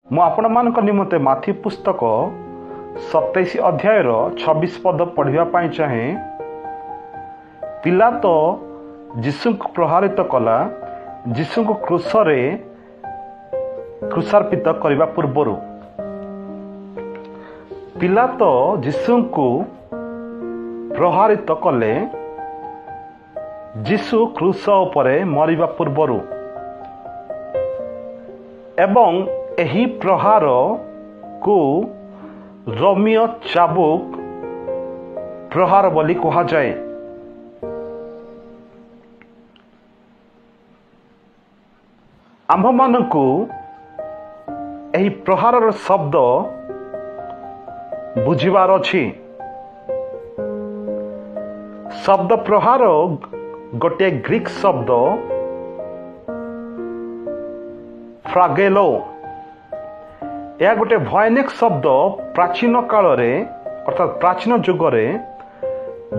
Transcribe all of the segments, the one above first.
ମୁଁ ଆପଣମାନଙ୍କ ନିମନ୍ତେ ମାଥି ପୁସ୍ତକ 27 ଅଧ୍ୟାୟର 26 ପଦ ପଢ଼ିବା ପାଇଁ ଚାହେଁ। ପିଲାତ ଯୀଶୁଙ୍କୁ ପ୍ରହାରିତ କଲା। ଯୀଶୁଙ୍କୁ କ୍ରୁଶାର୍ପିତ କରିବା ପୂର୍ବରୁ ପିଲାତ ଯୀଶୁଙ୍କୁ ପ୍ରହାରିତ କଲେ। ଯୀଶୁ କ୍ରୁଶ ଉପରେ ମରିବା ପୂର୍ବରୁ ଏବଂ ଏହି ପ୍ରହାରକୁ ରୋମୀୟ ଚାବୁକ ପ୍ରହାର ବୋଲି କୁହାଯାଏ। ଆମ୍ଭମାନଙ୍କୁ ଏହି ପ୍ରହାରର ଶବ୍ଦ ବୁଝିବାର ଅଛି। ଶବ୍ଦ ପ୍ରହାର ଗୋଟିଏ ଗ୍ରୀକ ଶବ୍ଦ ଫ୍ରାଗେଲୋ। ଏହା ଗୋଟିଏ ଭୟାନକ ଶବ୍ଦ। ପ୍ରାଚୀନ କାଳରେ ଅର୍ଥାତ୍ ପ୍ରାଚୀନ ଯୁଗରେ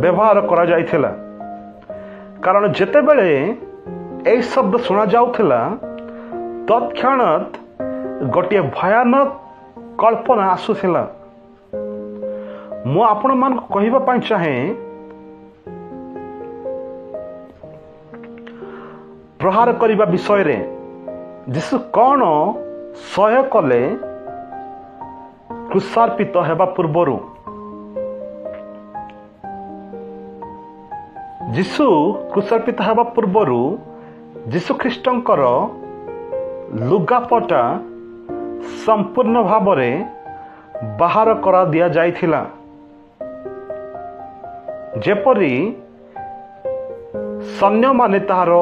ବ୍ୟବହାର କରାଯାଇଥିଲା। କାରଣ ଯେତେବେଳେ ଏହି ଶବ୍ଦ ଶୁଣାଯାଉଥିଲା ତତ୍କ୍ଷଣାତ୍ ଗୋଟିଏ ଭୟାନକ କଳ୍ପନା ଆସୁଥିଲା। ମୁଁ ଆପଣମାନଙ୍କୁ କହିବା ପାଇଁ ଚାହେଁ, ପ୍ରହାର କରିବା ବିଷୟରେ ଯୀଶୁ କ'ଣ ସହ୍ୟ କଲେ କ୍ରୁଶାର୍ପିତ ହେବା ପୂର୍ବରୁ। ଯୀଶୁ କ୍ରୁଶାର୍ପିତ ହେବା ପୂର୍ବରୁ ଯୀଶୁ ଖ୍ରୀଷ୍ଟଙ୍କର ଲୁଗାପଟା ସମ୍ପୂର୍ଣ୍ଣ ଭାବରେ ବାହାର କରାଦିଆଯାଇଥିଲା। ଯେପରି ସୈନ୍ୟମାନେ ତାହାର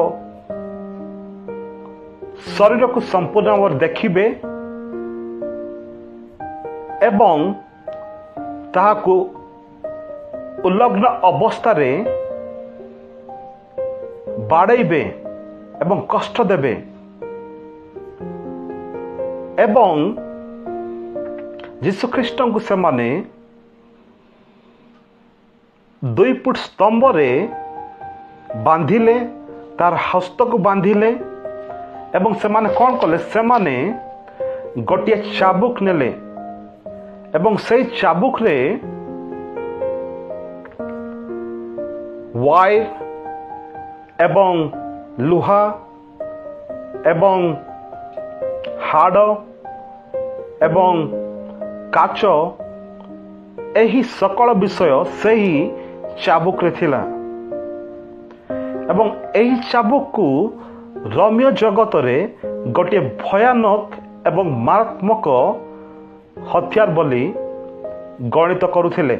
ଶରୀରକୁ ସମ୍ପୂର୍ଣ୍ଣ ଭାବରେ ଦେଖିବେ ଏବଂ ତାହାକୁ ଉଲଗ୍ନ ଅବସ୍ଥାରେ ବାଡ଼େଇବେ ଏବଂ କଷ୍ଟ ଦେବେ ଏବଂ ଯୀଶୁଖ୍ରୀଷ୍ଟଙ୍କୁ ସେମାନେ 2 ଫୁଟ ସ୍ତମ୍ଭରେ ବାନ୍ଧିଲେ, ତାର ହସ୍ତକୁ ବାନ୍ଧିଲେ ଏବଂ ସେମାନେ କ'ଣ କଲେ? ସେମାନେ ଗୋଟିଏ ଚାବୁକ ନେଲେ ଏବଂ ସେଇ ଚାବୁକରେ ୱାଇର ଏବଂ ଲୁହା ଏବଂ ହାଡ଼ ଏବଂ କାଚ ଏହି ସକଳ ବିଷୟ ସେହି ଚାବୁକରେ ଥିଲା। ଏବଂ ଏହି ଚାବୁକକୁ ରୋମୀୟ ଜଗତରେ ଗୋଟିଏ ଭୟାନକ ଏବଂ ମାରାତ୍ମକ ହତିଆର ବୋଲି ଗଣିତ କରୁଥିଲେ।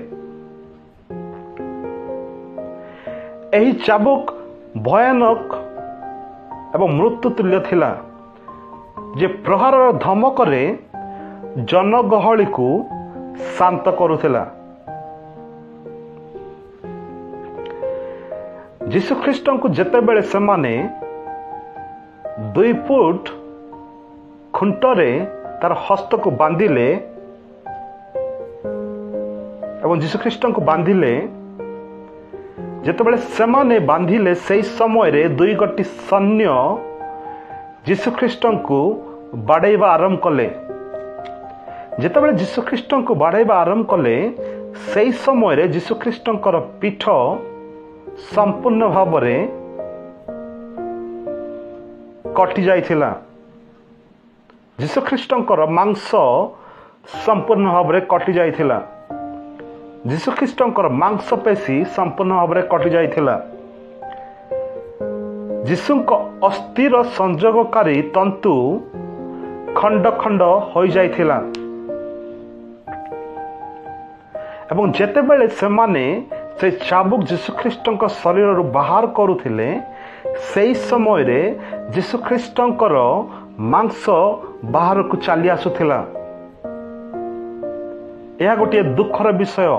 ଏହି ଚାବୁକ ଭୟାନକ ଏବଂ ମୃତ୍ୟୁତୁଲ୍ୟ ଥିଲା, ଯେ ପ୍ରହାରର ଧମକରେ ଜନଗହଳିକୁ ଶାନ୍ତ କରୁଥିଲା। ଯୀଶୁଖ୍ରୀଷ୍ଟଙ୍କୁ ଯେତେବେଳେ ସେମାନେ 2 ଫୁଟ ଖୁଣ୍ଟରେ ତାର ହସ୍ତକୁ ବାନ୍ଧିଲେ ଏବଂ ଯୀଶୁଖ୍ରୀଷ୍ଟଙ୍କୁ ବାନ୍ଧିଲେ, ଯେତେବେଳେ ସେମାନେ ବାନ୍ଧିଲେ ସେହି ସମୟରେ 2 ଗୋଟି ସୈନ୍ୟ ଯୀଶୁଖ୍ରୀଷ୍ଟଙ୍କୁ ବାଡ଼େଇବା ଆରମ୍ଭ କଲେ। ଯେତେବେଳେ ଯୀଶୁଖ୍ରୀଷ୍ଟଙ୍କୁ ବାଡ଼େଇବା ଆରମ୍ଭ କଲେ, ସେହି ସମୟରେ ଯୀଶୁଖ୍ରୀଷ୍ଟଙ୍କର ପିଠ ସମ୍ପୂର୍ଣ୍ଣ ଭାବରେ କଟି ଯାଇଥିଲା। ଯୀଶୁଖ୍ରୀଷ୍ଟଙ୍କର ମାଂସ ସମ୍ପୂର୍ଣ୍ଣ ଭାବରେ କଟି ଯାଇଥିଲା। ଯୀଶୁଖ୍ରୀଷ୍ଟଙ୍କର ମାଂସପେଶୀ ସମ୍ପୂର୍ଣ୍ଣ ଭାବରେ କଟି ଯାଇଥିଲା। ଯୀଶୁଙ୍କ ଅସ୍ଥିର ସଂଯୋଗକାରୀ ତନ୍ତୁ ଖଣ୍ଡ ଖଣ୍ଡ ହୋଇଯାଇଥିଲା। ଏବଂ ଯେତେବେଳେ ସେମାନେ ସେ ଚାବୁକ ଯୀଶୁଖ୍ରୀଷ୍ଟଙ୍କ ଶରୀରରୁ ବାହାର କରୁଥିଲେ, ସେହି ସମୟରେ ଯୀଶୁଖ୍ରୀଷ୍ଟଙ୍କର ମାଂସ ବାହାରକୁ ଚାଲି ଆସୁଥିଲା। ଏହା ଗୋଟିଏ ଦୁଃଖର ବିଷୟ।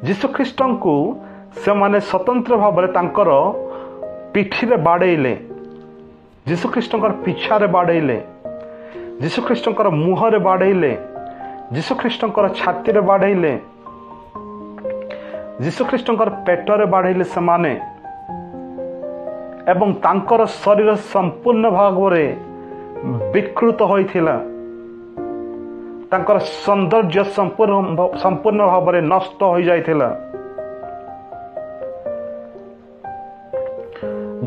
ଯୀଶୁଖ୍ରୀଷ୍ଟଙ୍କୁ ସେମାନେ ସ୍ୱତନ୍ତ୍ର ଭାବରେ ତାଙ୍କର ପିଠିରେ ବାଡ଼େଇଲେ, ଯୀଶୁଖ୍ରୀଷ୍ଟଙ୍କର ପିଛାରେ ବାଡ଼େଇଲେ, ଯୀଶୁଖ୍ରୀଷ୍ଟଙ୍କର ମୁହଁରେ ବାଡ଼େଇଲେ, ଯୀଶୁଖ୍ରୀଷ୍ଟଙ୍କର ଛାତିରେ ବାଡ଼େଇଲେ, ଯୀଶୁଖ୍ରୀଷ୍ଟଙ୍କର ପେଟରେ ବାଡ଼େଇଲେ ସେମାନେ। ଏବଂ ତାଙ୍କର ଶରୀର ସମ୍ପୂର୍ଣ୍ଣ ଭାବରେ ବିକୃତ ହୋଇଥିଲା। ତାଙ୍କର ସୌନ୍ଦର୍ଯ୍ୟ ସମ୍ପୂର୍ଣ୍ଣ ଭାବରେ ନଷ୍ଟ ହୋଇଯାଇଥିଲା।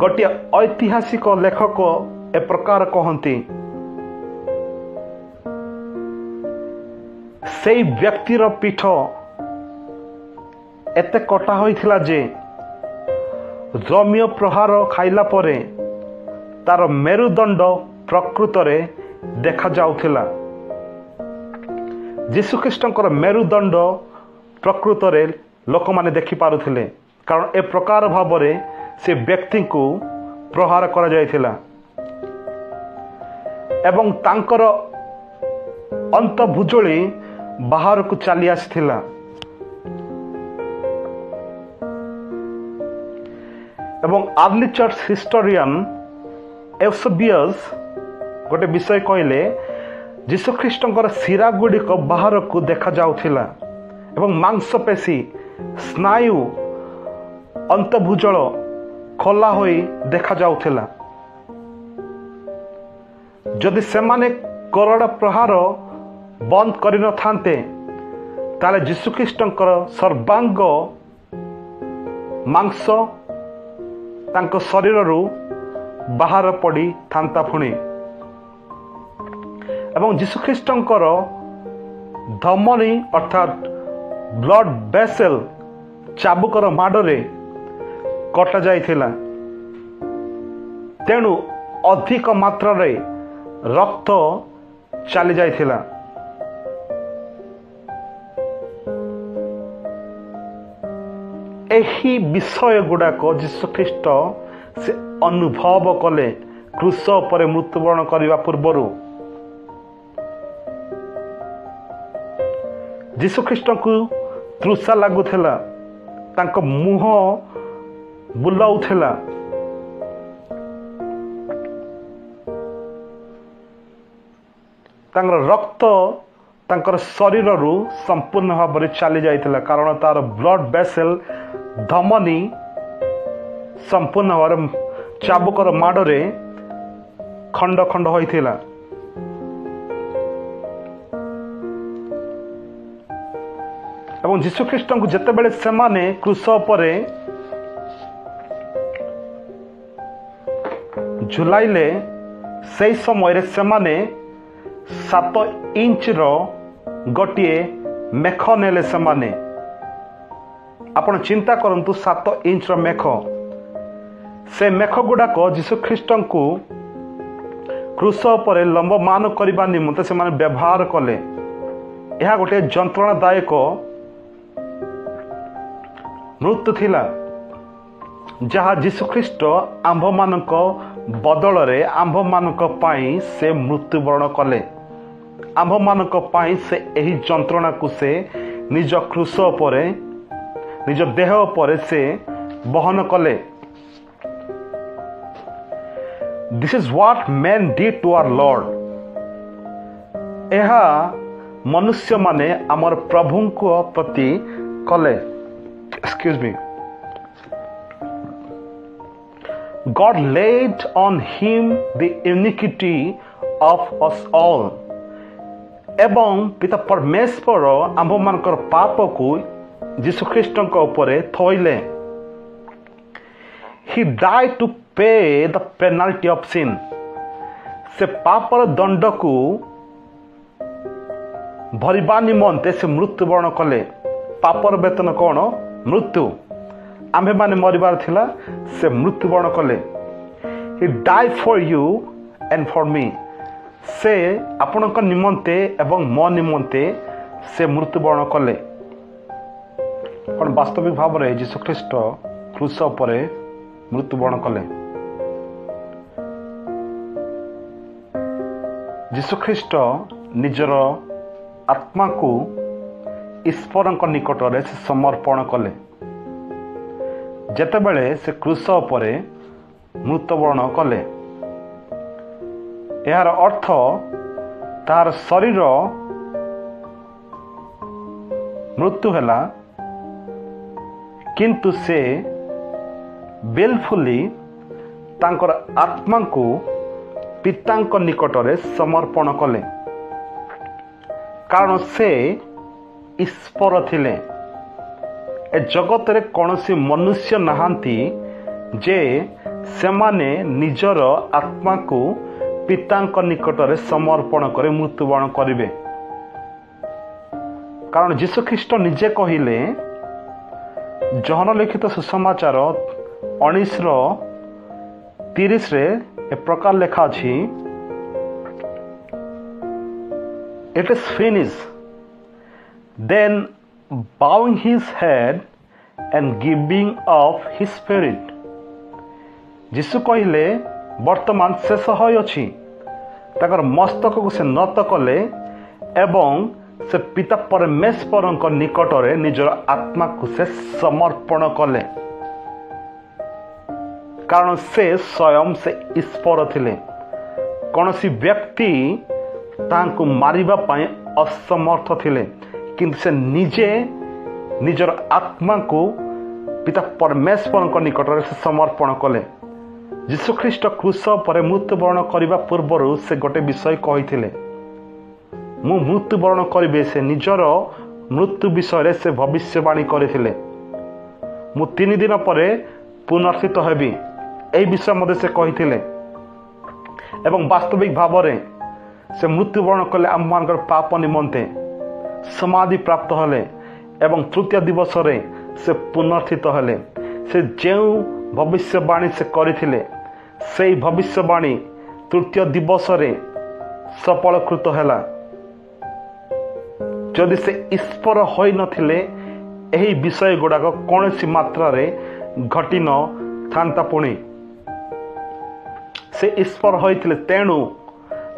ଗୋଟିଏ ଐତିହାସିକ ଲେଖକ ଏ ପ୍ରକାର କହନ୍ତି, ସେଇ ବ୍ୟକ୍ତିର ପିଠ ଏତେ କଟା ହୋଇଥିଲା ଯେ ରୋମିଓ ପ୍ରହାର ଖାଇଲା ପରେ ତାର ମେରୁଦଣ୍ଡ ପ୍ରକୃତରେ ଦେଖାଯାଉଥିଲା। ଯୀଶୁଖ୍ରୀଷ୍ଟଙ୍କର ମେରୁଦଣ୍ଡ ପ୍ରକୃତରେ ଲୋକମାନେ ଦେଖିପାରୁଥିଲେ, କାରଣ ଏ ପ୍ରକାର ଭାବରେ ସେ ବ୍ୟକ୍ତିଙ୍କୁ ପ୍ରହାର କରାଯାଇଥିଲା ଏବଂ ତାଙ୍କର ଅନ୍ତର୍ଭୁଜୁଳି ବାହାରକୁ ଚାଲି ଆସିଥିଲା। ଏବଂ ଆର୍ଲି ଚର୍ଚ୍ଚ ହିଷ୍ଟୋରିଆନ ଏଉସେବିୟସ୍ ଗୋଟେ ବିଷୟ କହିଲେ, ଯୀଶୁଖ୍ରୀଷ୍ଟଙ୍କର ଶିରା ଗୁଡ଼ିକ ବାହାରକୁ ଦେଖାଯାଉଥିଲା ଏବଂ ମାଂସପେଶୀ, ସ୍ନାୟୁ, ଅନ୍ତର୍ଭୁଜଳ ଖୋଲା ହୋଇ ଦେଖାଯାଉଥିଲା। ଯଦି ସେମାନେ କରଡ଼ା ପ୍ରହାର ବନ୍ଦ କରିନଥାନ୍ତେ, ତାହେଲେ ଯୀଶୁଖ୍ରୀଷ୍ଟଙ୍କର ସର୍ବାଙ୍ଗ ମାଂସ ତାଙ୍କ ଶରୀରରୁ ବାହାର ପଡ଼ିଥାନ୍ତା ପୁଣି। ଏବଂ ଯୀଶୁଖ୍ରୀଷ୍ଟଙ୍କର ଧମନୀ ଅର୍ଥାତ୍ ବ୍ଲଡ ଭେସେଲ ଚାବୁକର ମାଡ଼ରେ କଟା ଯାଇଥିଲା। ତେଣୁ ଅଧିକ ମାତ୍ରାରେ ରକ୍ତ ଚାଲି ଯାଇଥିଲା। ଏହି ବିଷୟ ଗୁଡ଼ାକ ଯୀଶୁଖ୍ରୀଷ୍ଟ ସେ ଅନୁଭବ କଲେ କ୍ରୁଶ ଉପରେ ମୃତ୍ୟୁବରଣ କରିବା ପୂର୍ବରୁ। ଯୀଶୁଖ୍ରୀଷ୍ଟଙ୍କୁ ତୃଷା ଲାଗୁଥିଲା, ତାଙ୍କ ମୁହଁ ବୁଲାଉଥିଲା। ତାଙ୍କର ରକ୍ତ ତାଙ୍କର ଶରୀରରୁ ସମ୍ପୂର୍ଣ୍ଣ ଭାବରେ ଚାଲି ଯାଇଥିଲା, କାରଣ ତାର ବ୍ଲଡ ଭେସେଲ ଧମନୀ ସମ୍ପୂର୍ଣ୍ଣ ଭାବରେ ଚାବୁକର ମାଡ଼ରେ ଖଣ୍ଡ ଖଣ୍ଡ ହୋଇଥିଲା। ଏବଂ ଯୀଶୁଖ୍ରୀଷ୍ଟଙ୍କୁ ଯେତେବେଳେ ସେମାନେ କ୍ରୁଶ ଉପରେ ଝୁଲାଇଲେ, ସେହି ସମୟରେ ସେମାନେ 7 ଇଞ୍ଚର ଗୋଟିଏ ମେଖ ନେଲେ। ସେମାନେ, ଆପଣ ଚିନ୍ତା କରନ୍ତୁ, 7 ଇଞ୍ଚର ମେଖ। ସେ ମେଖ ଗୁଡ଼ାକ ଯୀଶୁଖ୍ରୀଷ୍ଟଙ୍କୁ କ୍ରୁଶ ଉପରେ ଲମ୍ବମାନ କରିବା ନିମନ୍ତେ ସେମାନେ ବ୍ୟବହାର କଲେ। ଏହା ଗୋଟିଏ ଯନ୍ତ୍ରଣାଦାୟକ ମୃତ୍ୟୁ ଥିଲା, ଯାହା ଯୀଶୁଖ୍ରୀଷ୍ଟ ଆମ୍ଭମାନଙ୍କ ବଦଳରେ ଆମ୍ଭମାନଙ୍କ ପାଇଁ ସେ ମୃତ୍ୟୁବରଣ କଲେ। ଆମ୍ଭମାନଙ୍କ ପାଇଁ ସେ ଏହି ଯନ୍ତ୍ରଣାକୁ ସେ ନିଜ କ୍ରୁଶ ଉପରେ, ନିଜ ଦେହ ଉପରେ ସେ ବହନ କଲେ। This is what men did to our Lord. ଏହା ମନୁଷ୍ୟମାନେ ଆମର ପ୍ରଭୁଙ୍କ ପ୍ରତି କଲେ। Excuse me. God laid on him the iniquity of us all. ଏବଂ ପିତା ପରମେଶ୍ୱର ଆମ୍ଭମାନଙ୍କର ପାପକୁ ଯୀଶୁଖ୍ରୀଷ୍ଟଙ୍କ ଉପରେ ଥୋଇଲେ। He died to pay the penalty of sin. ସେ ପାପର ଦଣ୍ଡକୁ ଭରିବା ନିମନ୍ତେ ସେ ମୃତ୍ୟୁବରଣ କଲେ। ପାପର ବେତନ କ'ଣ? ମୃତ୍ୟୁ। ଆମ୍ଭେମାନେ ମରିବାର ଥିଲା, ସେ ମୃତ୍ୟୁବରଣ କଲେ। He died for you and for me. ସେ ଆପଣଙ୍କ ନିମନ୍ତେ ଏବଂ ମୋ ନିମନ୍ତେ ସେ ମୃତ୍ୟୁବରଣ କଲେ। କ'ଣ ବାସ୍ତବିକ ଭାବରେ ଯୀଶୁଖ୍ରୀଷ୍ଟ କ୍ରୁଶ ଉପରେ ମୃତ୍ୟୁବରଣ କଲେ? ଯୀଶୁଖ୍ରୀଷ୍ଟ ନିଜର ଆତ୍ମାକୁ ଈଶ୍ୱରଙ୍କ ନିକଟରେ ସେ ସମର୍ପଣ କଲେ। ଯେତେବେଳେ ସେ କ୍ରୁଶ ଉପରେ ମୃତ୍ୟୁବରଣ କଲେ, ଏହାର ଅର୍ଥ ତାହାର ଶରୀର ମୃତ୍ୟୁ ହେଲା, କିନ୍ତୁ ସେ ବିଲଫୁଲି ତାଙ୍କର ଆତ୍ମାଙ୍କୁ ପିତାଙ୍କ ନିକଟରେ ସମର୍ପଣ କଲେ, କାରଣ ସେ ଈଶ୍ୱର ଥିଲେ। ଏ ଜଗତରେ କୌଣସି ମନୁଷ୍ୟ ନାହାନ୍ତି ଯେ ସେମାନେ ନିଜର ଆତ୍ମାକୁ ପିତାଙ୍କ ନିକଟରେ ସମର୍ପଣ କରି ମୃତ୍ୟୁବରଣ କରିବେ। କାରଣ ଯୀଶୁଖ୍ରୀଷ୍ଟ ନିଜେ କହିଲେ, ଜହନ ଲିଖିତ ସୁସମାଚାର 19:30 ଏ ପ୍ରକାର ଲେଖା ଅଛି, it is finished. Then bowing his head and giving up his spirit। ଯୀଶୁ କହିଲେ, ବର୍ତ୍ତମାନ ଶେଷ ହୋଇଅଛି। ତାଙ୍କର ମସ୍ତକକୁ ସେ ନତ କଲେ ଏବଂ ସେ ପିତା ପରମେଶ୍ୱରଙ୍କ ନିକଟରେ ନିଜର ଆତ୍ମାକୁ ସେ ସମର୍ପଣ କଲେ, କାରଣ ସେ ସ୍ୱୟଂ ସେ ଈଶ୍ୱର ଥିଲେ। କୌଣସି ବ୍ୟକ୍ତି ତାଙ୍କୁ ମାରିବା ପାଇଁ ଅସମର୍ଥ ଥିଲେ, କିନ୍ତୁ ସେ ନିଜେ ନିଜର ଆତ୍ମାକୁ ପିତା ପରମେଶ୍ୱରଙ୍କ ନିକଟରେ ସେ ସମର୍ପଣ କଲେ। ଯୀଶୁଖ୍ରୀଷ୍ଟ କ୍ରୁଶ ଉପରେ ମୃତ୍ୟୁବରଣ କରିବା ପୂର୍ବରୁ ସେ ଗୋଟେ ବିଷୟ କହିଥିଲେ, ମୁଁ ମୃତ୍ୟୁବରଣ କରିବି। ସେ ନିଜର ମୃତ୍ୟୁ ବିଷୟରେ ସେ ଭବିଷ୍ୟବାଣୀ କରିଥିଲେ, ମୁଁ 3 ଦିନ ପରେ ପୁନର୍ଥିତ ହେବି। ଏହି ବିଷୟ ମଧ୍ୟ ସେ କହିଥିଲେ ଏବଂ ବାସ୍ତବିକ ଭାବରେ ସେ ମୃତ୍ୟୁବରଣ କଲେ ଆମମାନଙ୍କର ପାପ ନିମନ୍ତେ, ସମାଧି ପ୍ରାପ୍ତ ହେଲେ ଏବଂ ତୃତୀୟ ଦିବସରେ ସେ ପୁନର୍ଥିତ ହେଲେ। ସେ ଯେଉଁ ଭବିଷ୍ୟବାଣୀ ସେ କରିଥିଲେ, ସେହି ଭବିଷ୍ୟବାଣୀ ତୃତୀୟ ଦିବସରେ ସଫଳକୃତ ହେଲା। ଯଦି ସେ ଈଶ୍ୱର ହୋଇନଥିଲେ, ଏହି ବିଷୟ ଗୁଡ଼ାକ କୌଣସି ମାତ୍ରାରେ ଘଟି ନଥାନ୍ତା। ପୁଣି ସେ ଈଶ୍ୱର ହୋଇଥିଲେ, ତେଣୁ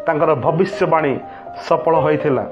ତାଙ୍କର ଭବିଷ୍ୟବାଣୀ ସଫଳ ହୋଇଥିଲା।